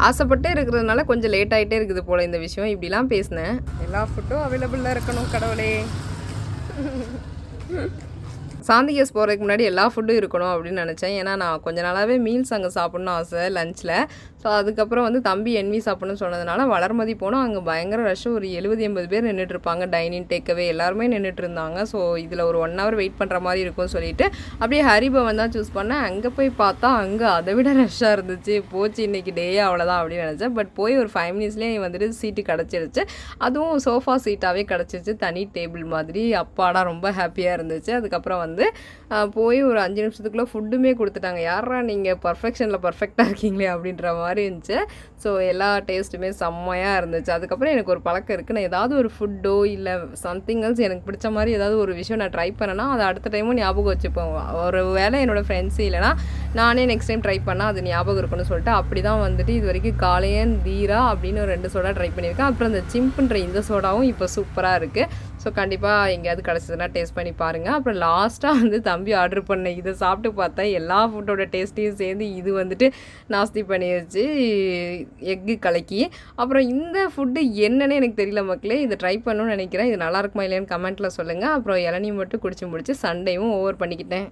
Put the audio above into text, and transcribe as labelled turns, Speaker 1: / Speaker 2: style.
Speaker 1: ஆசைப்பட்டே இருக்கிறதுனால கொஞ்சம் லேட் ஆகிட்டே இருக்குது போல் இந்த விஷயம். இப்படிலாம் பேசினேன். எல்லா ஃபுட்டும் அவைலபிளாக இருக்கணும் கடவுளே. சாந்தி கேஸ் போகிறதுக்கு முன்னாடி எல்லா ஃபுட்டும் இருக்கணும் அப்படின்னு நினச்சேன். ஏன்னா நான் கொஞ்ச நாளாகவே மீல்ஸ் அங்கே சாப்பிட்ணுன்னு ஆசை லஞ்சில். ஸோ அதுக்கப்புறம் வந்து தம்பி என்வி சாப்பிட்ணுன்னு சொன்னதுனால வளர்மதி போனோம். அங்கே பயங்கர ரஷ்ஷு. ஒரு 70-80 பேர் நின்றுட்டுருப்பாங்க. டைனிங் டேக்கவே எல்லாருமே நின்றுட்டு இருந்தாங்க. ஸோ இதில் ஒரு 1 hour வெயிட் பண்ணுற மாதிரி இருக்கும்னு சொல்லிட்டு அப்படியே ஹரிபவன் தான் சூஸ் பண்ணேன். அங்கே போய் பார்த்தா அங்கே அதை விட ரஷ்ஷாக இருந்துச்சு. போச்சு இன்றைக்கி டேயே அவ்வளோதான் அப்படின்னு நினச்சேன். பட் போய் ஒரு 5 minutesலேயே வந்துட்டு சீட்டு கிடச்சிருச்சு. அதுவும் சோஃபா சீட்டாகவே கிடச்சிருச்சு, தனி டேபிள் மாதிரி. அப்பாடா ரொம்ப ஹாப்பியாக இருந்துச்சு. அதுக்கப்புறம் வந்து போய் ஒரு 5 நிமிஷத்துக்குள்ளே ஃபுட்டுமே கொடுத்துட்டாங்க. யாரா நீங்கள் பர்ஃபெக்ஷனில் பர்ஃபெக்டாக இருக்கீங்களே அப்படின்ற மாதிரி இருந்துச்சு. ஸோ எல்லா டேஸ்ட்டுமே செம்மையாக இருந்துச்சு. அதுக்கப்புறம் எனக்கு ஒரு பழக்கம் இருக்குது. நான் ஏதாவது ஒரு ஃபுட்டோ இல்லை சம்திங் எல்ஸ் எனக்கு பிடிச்ச மாதிரி ஏதாவது ஒரு விஷயம் நான் ட்ரை பண்ணேன்னா அதை அடுத்த டைமும் ஞாபகம் வச்சுப்பேன். ஒரு வேளை என்னோடய ஃப்ரெண்ட்ஸு இல்லைனா நானே நெக்ஸ்ட் டைம் ட்ரை பண்ணால் அது ஞாபகம் இருக்குன்னு சொல்லிட்டு அப்படி தான் வந்துட்டு இது வரைக்கும் காளையன் தீரா அப்படின்னு ஒரு 2 சோடா ட்ரை பண்ணியிருக்கேன். அப்புறம் அந்த சிம்புன்ற இந்த சோடாவும் இப்போ சூப்பராக இருக்குது. ஸோ கண்டிப்பாக எங்கேயாவது கிடச்சதுன்னா டேஸ்ட் பண்ணி பாருங்கள். அப்புறம் லாஸ்ட்டாக வந்து தம்பி ஆர்டர் பண்ணேன். இதை சாப்பிட்டு பார்த்தா எல்லா ஃபுட்டோட டேஸ்ட்டையும் சேர்ந்து இது வந்துட்டு நாஸ்தி பண்ணிடுச்சு, எக்கு கலக்கி. அப்புறம் இந்த ஃபுட்டு என்னன்னு எனக்கு தெரியல மக்களே. இதை ட்ரை பண்ணணும்னு நினைக்கிறேன். இது நல்லா இருக்குமா இல்லையான்னு கமெண்ட்டில் சொல்லுங்கள். அப்புறம் இளநீ மட்டும் குடிச்சு முடிச்சு சண்டையும் ஓவர் பண்ணிக்கிட்டேன்.